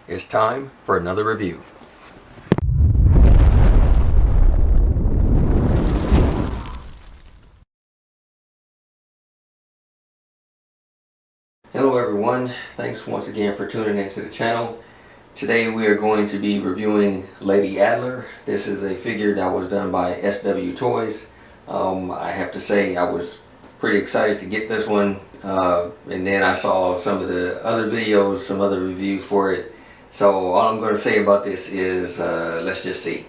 It's time for another review. Hello everyone, thanks once again for tuning into the channel. Today we are going to be reviewing Lady Adler. This is a figure that was done by SW Toys. I have to say I was pretty excited to get this one, and then I saw some of the other videos, some other reviews for it. So all I'm going to say about this is let's just see.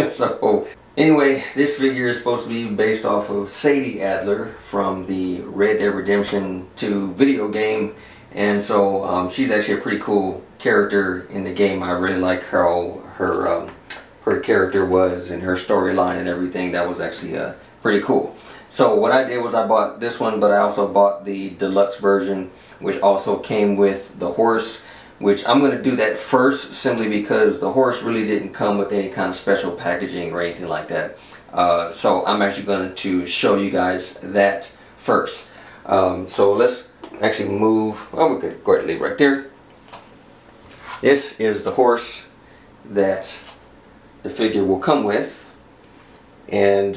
So anyway, this figure is supposed to be based off of Sadie Adler from the Red Dead Redemption 2 video game, and so she's actually a pretty cool character in the game. I really like how her character was and her storyline and everything. That was actually pretty cool. So what I did was I bought this one, but I also bought the deluxe version, which also came with the horse, which I'm going to do that first simply because the horse really didn't come with any kind of special packaging or anything like that. So I'm actually going to show you guys that first. So let's actually move. Oh, we could go ahead and leave right there. This is the horse that the figure will come with, and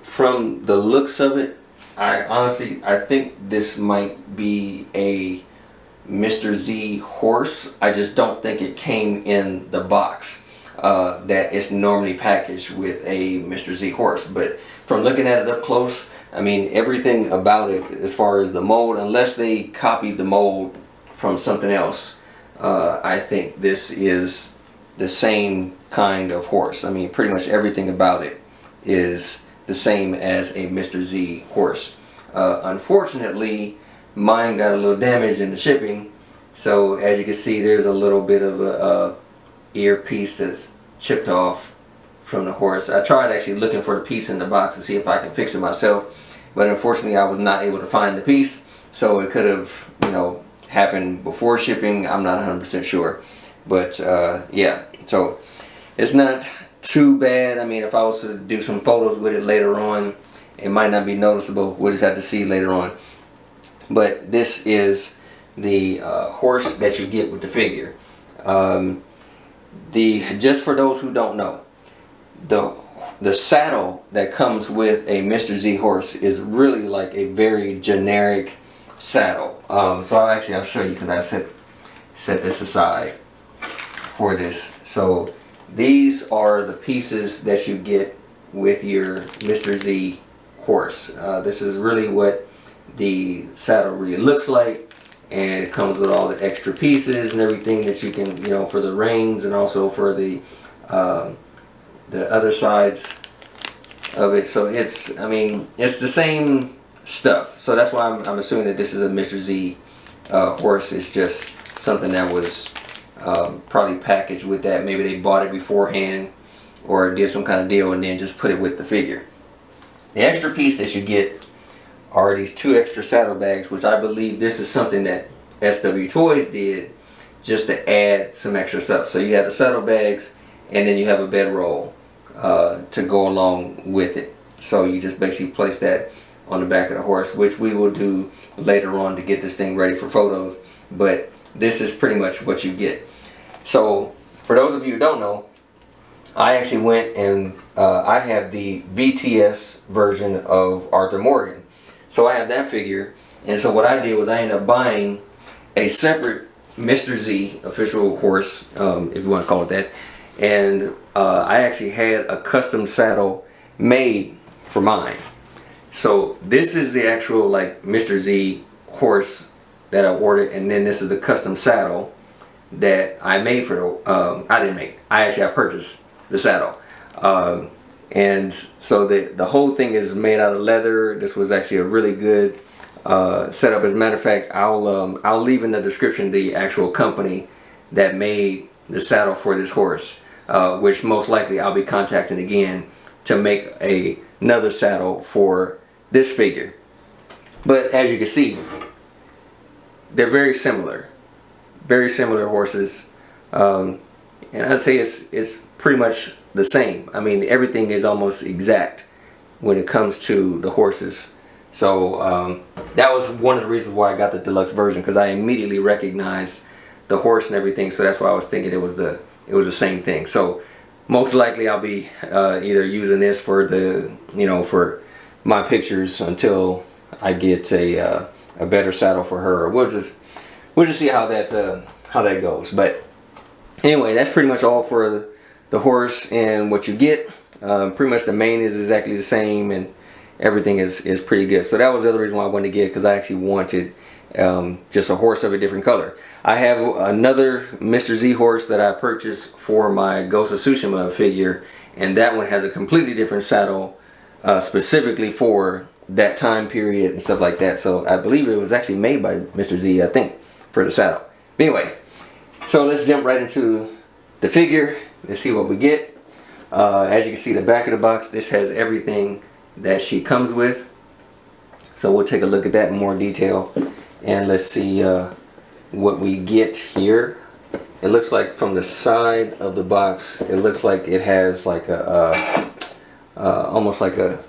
from the looks of it, I think this might be a Mr. Z horse. I just don't think it came in the box that is normally packaged with a Mr. Z horse. But from looking at it up close, I mean, everything about it as far as the mold, unless they copied the mold from something else, I think this is the same kind of horse. I mean, pretty much everything about it is the same as a Mr. Z horse. Unfortunately, mine got a little damaged in the shipping, so as you can see, there's a little bit of a earpiece that's chipped off from the horse. I tried actually looking for the piece in the box to see if I can fix it myself, but unfortunately I was not able to find the piece. So it could have, happened before shipping. I'm not 100% sure, but yeah, so it's not too bad. I mean, if I was to do some photos with it later on, it might not be noticeable. We'll just have to see later on. But this is the horse that you get with the figure. Just for those who don't know, the saddle that comes with a Mr. Z horse is really like a very generic saddle. So I'll show you, because I set this aside for this. So these are the pieces that you get with your Mr. Z horse. This is really what the saddle really looks like, and it comes with all the extra pieces and everything that you can, for the reins, and also for the other sides of it. So it's the same stuff. So that's why I'm assuming that this is a Mr. Z horse. It's just something that was probably packaged with that. Maybe they bought it beforehand or did some kind of deal and then just put it with the figure. The extra piece that you get are these 2 extra saddlebags, which I believe this is something that SW Toys did just to add some extra stuff. So you have the saddlebags, and then you have a bedroll to go along with it. So you just basically place that on the back of the horse, which we will do later on to get this thing ready for photos. But this is pretty much what you get. So for those of you who don't know, I actually went and I have the VTS version of Arthur Morgan. So I have that figure, and so what I did was I ended up buying a separate Mr. Z official horse, if you want to call it that, and I actually had a custom saddle made for mine. So this is the actual Mr. Z horse that I ordered, and then this is the custom saddle that I made for I purchased the saddle. And so the whole thing is made out of leather. This was actually a really good setup. As a matter of fact, I'll leave in the description the actual company that made the saddle for this horse, which most likely I'll be contacting again to make another saddle for this figure. But as you can see, they're very similar horses, and I'd say it's pretty much the same. I mean, everything is almost exact when it comes to the horses. So that was one of the reasons why I got the deluxe version, because I immediately recognized the horse and everything, so that's why I was thinking it was the same thing. So most likely I'll be either using this for the, you know, for my pictures until I get a better saddle for her. We'll just see how that goes. But anyway, that's pretty much all for the horse and what you get. Pretty much the mane is exactly the same, and everything is pretty good. So that was the other reason why I wanted to get it, because I actually wanted just a horse of a different color. I have another Mr. Z horse that I purchased for my Ghost of Tsushima figure, and that one has a completely different saddle specifically for that time period and stuff like that. So I believe it was actually made by Mr. Z, I think, for the saddle. But anyway, so let's jump right into the figure. Let's see what we get. As you can see, the back of the box, this has everything that she comes with. So we'll take a look at that in more detail, and let's see what we get here. It looks like from the side of the box, it looks like it has like a almost like a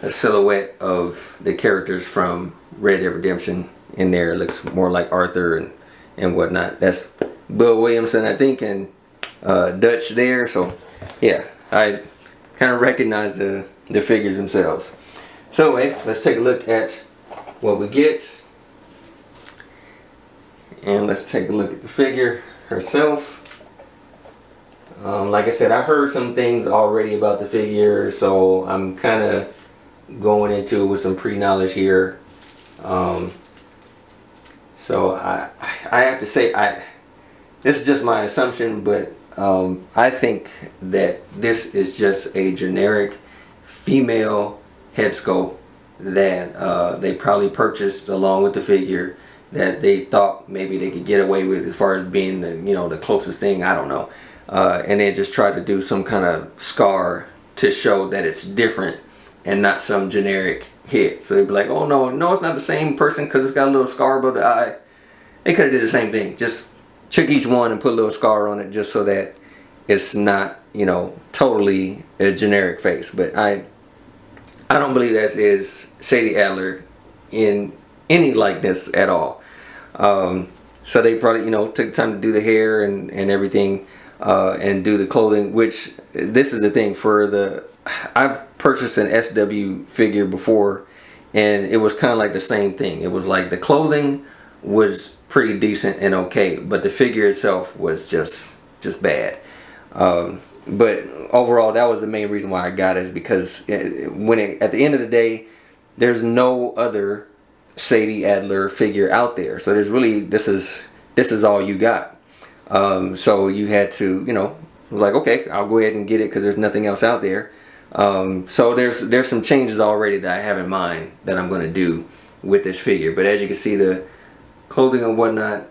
silhouette of the characters from Red Dead Redemption in there. It looks more like Arthur and whatnot. That's Bill Williamson, I think, and Dutch there. So yeah, I kind of recognize the figures themselves. So anyway, let's take a look at what we get. And let's take a look at the figure herself. Like I said, I heard some things already about the figure, so I'm kind of going into it with some pre-knowledge here. So I have to say, this is just my assumption, but I think that this is just a generic female head sculpt that they probably purchased along with the figure, that they thought maybe they could get away with as far as being the, you know, the closest thing. I don't know. And they just tried to do some kind of scar to show that it's different and not some generic hit. So they'd be like, oh no, it's not the same person because it's got a little scar above the eye. They could have did the same thing. Just took each one and put a little scar on it just so that it's not, you know, totally a generic face. But I don't believe that is Sadie Adler in any likeness at all. So they probably, you know, took time to do the hair and everything, and do the clothing, which this is the thing for the, I've purchased an SW figure before, and it was kind of like the same thing. It was like the clothing was pretty decent and okay, but the figure itself was just bad. But overall, that was the main reason why I got it, is because at the end of the day, there's no other Sadie Adler figure out there. So there's really, this is all you got. So you had to, you know, was like, okay, I'll go ahead and get it because there's nothing else out there. So there's some changes already that I have in mind that I'm going to do with this figure. But as you can see, the clothing and whatnot,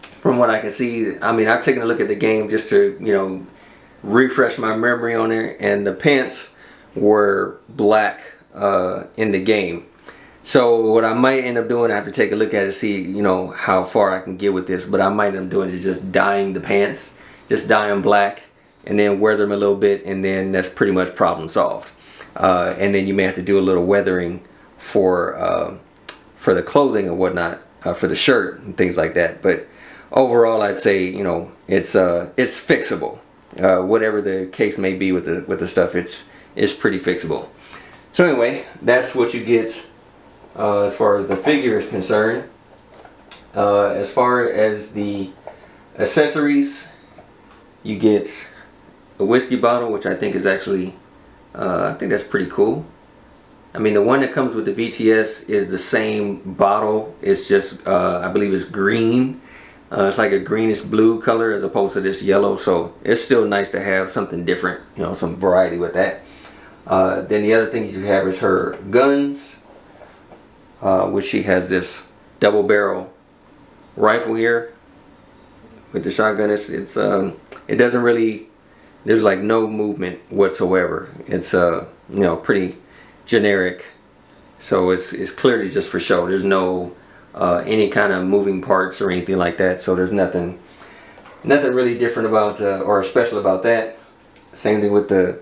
from what I can see, I mean, I've taken a look at the game just to, you know, refresh my memory on it, and the pants were black in the game. So what I might end up doing, I have to take a look at it, see, you know, how far I can get with this, but I might end up doing is just dyeing the pants, just dye them black, and then wear them a little bit, and then that's pretty much problem solved. And then you may have to do a little weathering for the clothing and whatnot, for the shirt and things like that. But overall, I'd say, you know, it's fixable. Whatever the case may be with the stuff, it's pretty fixable. So anyway, that's what you get as far as the figure is concerned. As far as the accessories, you get a whiskey bottle, which I think is actually, I think that's pretty cool. I mean, the one that comes with the VTS is the same bottle. It's just, I believe it's green. It's like a greenish blue color as opposed to this yellow. So it's still nice to have something different, you know, some variety with that. Then the other thing you have is her guns, which she has this double barrel rifle here with the shotgun. It doesn't really, there's like no movement whatsoever. It's you know, pretty generic, so it's clearly just for show. There's no any kind of moving parts or anything like that, so there's nothing really different about or special about that. Same thing with the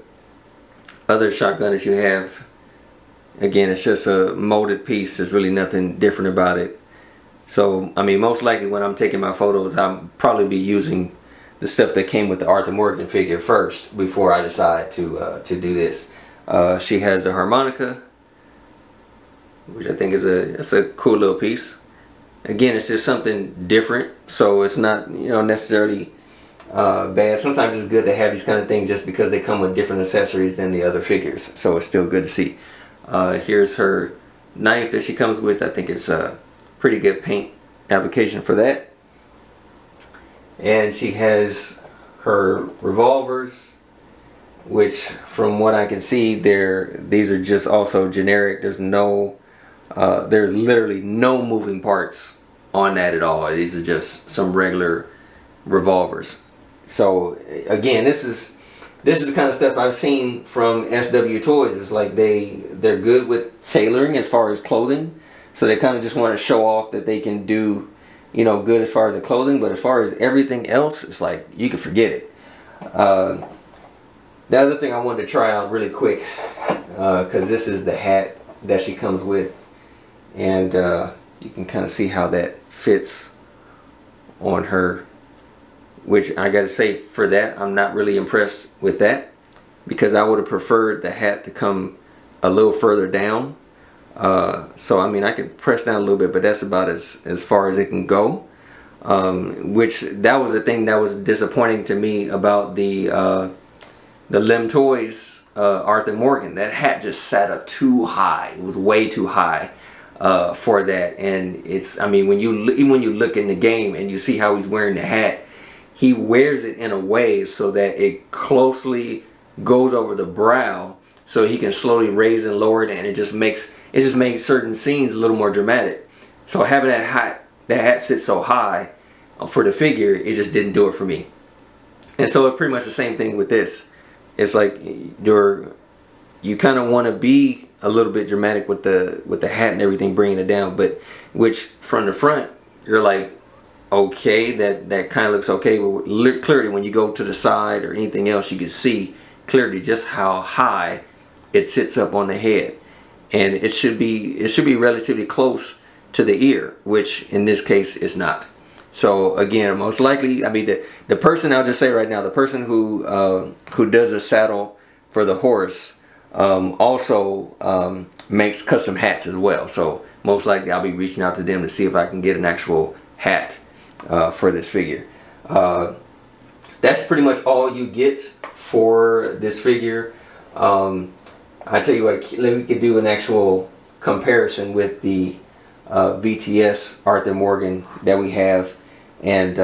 other shotgun that you have. Again, it's just a molded piece. There's really nothing different about it. So I mean, most likely when I'm taking my photos, I'll probably be using the stuff that came with the Arthur Morgan figure first before I decide to do this. She has the harmonica, which I think is it's a cool little piece. Again, it's just something different, so it's not, you know, necessarily bad. Sometimes it's good to have these kind of things just because they come with different accessories than the other figures, so it's still good to see. Here's her knife that she comes with. I think it's a pretty good paint application for that. And she has her revolvers, which from what I can see, these are just also generic. There's literally no moving parts on that at all. These are just some regular revolvers. So again, this is the kind of stuff I've seen from SW Toys. It's like they're good with tailoring as far as clothing. So they kind of just want to show off that they can do, you know, good as far as the clothing, but as far as everything else, it's like you can forget it. The other thing I wanted to try out really quick, because this is the hat that she comes with, and you can kind of see how that fits on her, which I gotta say, for that, I'm not really impressed with that, because I would have preferred the hat to come a little further down. So I mean, I could press down a little bit, but that's about as far as it can go. Which that was the thing that was disappointing to me about the Lim Toys Arthur Morgan. That hat just sat up too high. It was way too high for that. And it's, I mean, when you look in the game and you see how he's wearing the hat, he wears it in a way so that it closely goes over the brow, so he can slowly raise and lower it, and it just makes certain scenes a little more dramatic. So having that hat sit so high for the figure, it just didn't do it for me. And so it's pretty much the same thing with this. It's like you kind of want to be a little bit dramatic with the hat and everything, bringing it down, but which from the front you're like, okay, that kind of looks okay, but clearly when you go to the side or anything else, you can see clearly just how high it sits up on the head, and it should be relatively close to the ear, which in this case is not. So again, most likely, I mean, the person, I'll just say right now, the person who does a saddle for the horse also makes custom hats as well. So most likely I'll be reaching out to them to see if I can get an actual hat for this figure. That's pretty much all you get for this figure. I tell you what, we could do an actual comparison with the VTS Arthur Morgan that we have, and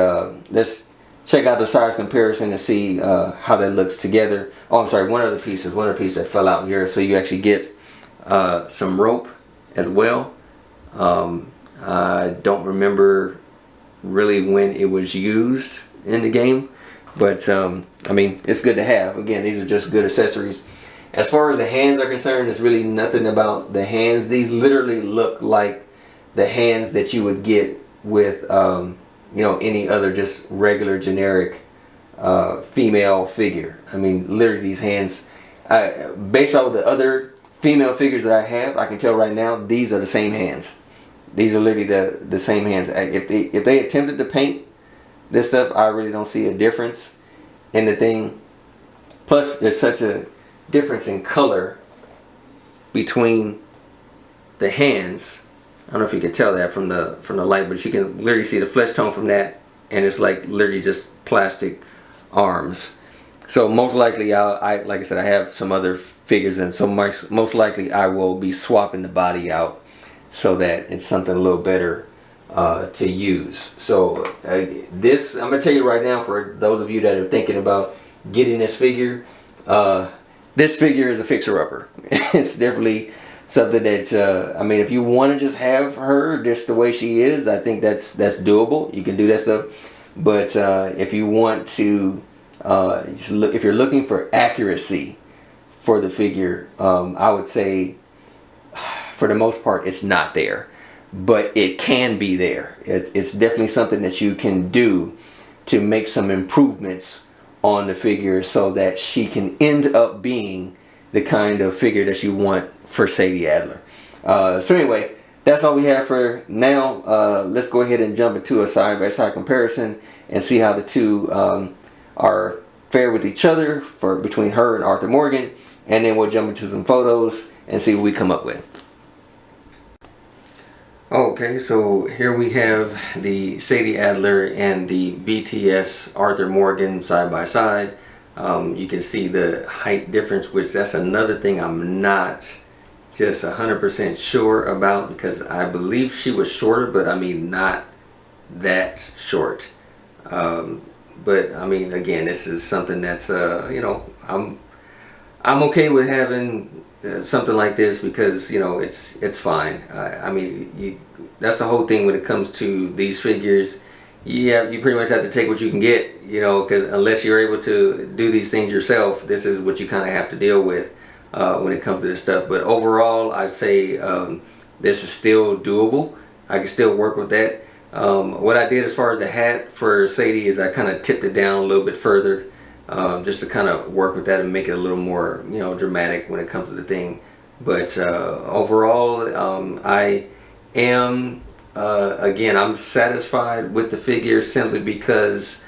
let's check out the size comparison and see how that looks together. Oh, I'm sorry, one other piece that fell out here. So you actually get some rope as well. I don't remember really when it was used in the game, but I mean, it's good to have. Again, these are just good accessories. As far as the hands are concerned, it's really nothing about the hands. These literally look like the hands that you would get with you know, any other just regular generic female figure. I mean, literally these hands, based off of the other female figures that I have, I can tell right now these are the same hands. These are literally the same hands. If they attempted to paint this stuff, I really don't see a difference in the thing. Plus, there's such a difference in color between the hands. I don't know if you can tell that from the light, but you can literally see the flesh tone from that, and it's like literally just plastic arms. So most likely, like I said, I have some other figures, and so most likely I will be swapping the body out so that it's something a little better to use. So this, I'm gonna tell you right now, for those of you that are thinking about getting this figure, this figure is a fixer-upper. It's definitely something that, I mean, if you want to just have her just the way she is, I think that's doable. You can do that stuff. But if you want to, if you're looking for accuracy for the figure, I would say, for the most part, it's not there. But it can be there. It's definitely something that you can do to make some improvements on the figure so that she can end up being the kind of figure that you want for Sadie Adler. So anyway, that's all we have for now. Let's go ahead and jump into a side-by-side comparison and see how the two are fair with each other between her and Arthur Morgan, and then we'll jump into some photos and see what we come up with. Okay, so here we have the Sadie Adler and the BTS Arthur Morgan side by side. You can see the height difference, which that's another thing I'm not just 100% sure about, because I believe she was shorter, but I mean not that short. But I mean, again, this is something that's you know, I'm okay with having something like this, because you know it's fine. I mean, that's the whole thing when it comes to these figures. Yeah, you pretty much have to take what you can get, you know, because unless you're able to do these things yourself, this is what you kind of have to deal with when it comes to this stuff. But overall, I'd say this is still doable. I can still work with that. What I did as far as the hat for Sadie is I kind of tipped it down a little bit further, just to kind of work with that and make it a little more, you know, dramatic when it comes to the thing. But overall, I am again, I'm satisfied with the figure, simply because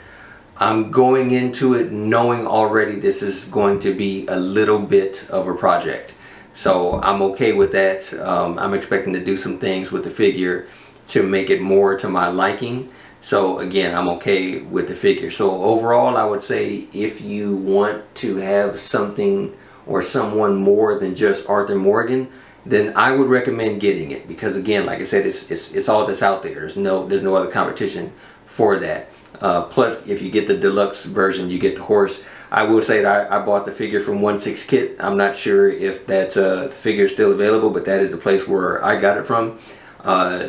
I'm going into it knowing already this is going to be a little bit of a project. So I'm okay with that. I'm expecting to do some things with the figure to make it more to my liking. So again, I'm okay with the figure. So overall, I would say if you want to have something or someone more than just Arthur Morgan, then I would recommend getting it, because again, like I said, it's all that's out there. There's no other competition for that. Plus, if you get the deluxe version, you get the horse. I will say that I bought the figure from 1/6 Kit. I'm not sure if that figure is still available, but that is the place where I got it from.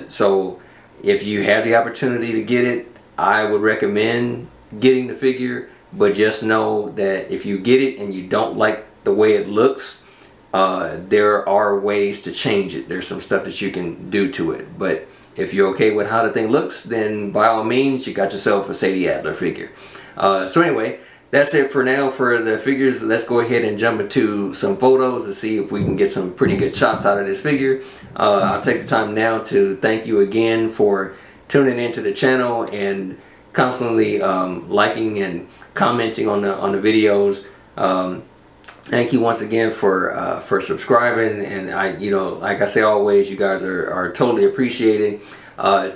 So if you have the opportunity to get it, I would recommend getting the figure. But just know that if you get it and you don't like the way it looks, there are ways to change it. There's some stuff that you can do to it. But if you're okay with how the thing looks, then by all means, you got yourself a Sadie Adler figure. So anyway, that's it for now for the figures. Let's go ahead and jump into some photos to see if we can get some pretty good shots out of this figure. I'll take the time now to thank you again for tuning into the channel and constantly liking and commenting on the videos. Thank you once again for subscribing, and you know, like I say always, you guys are totally appreciated.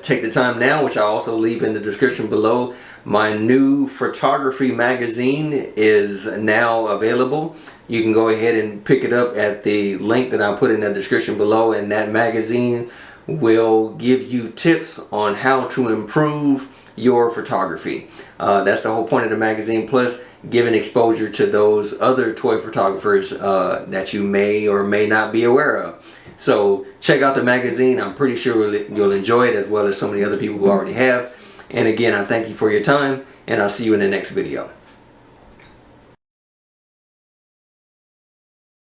Take the time now, which I'll also leave in the description below. My new photography magazine is now available. You can go ahead and pick it up at the link that I put in the description below, and that magazine will give you tips on how to improve your photography. That's the whole point of the magazine, plus giving exposure to those other toy photographers that you may or may not be aware of. So check out the magazine. I'm pretty sure you'll enjoy it, as well as so many other people who already have. And again, I thank you for your time, and I'll see you in the next video.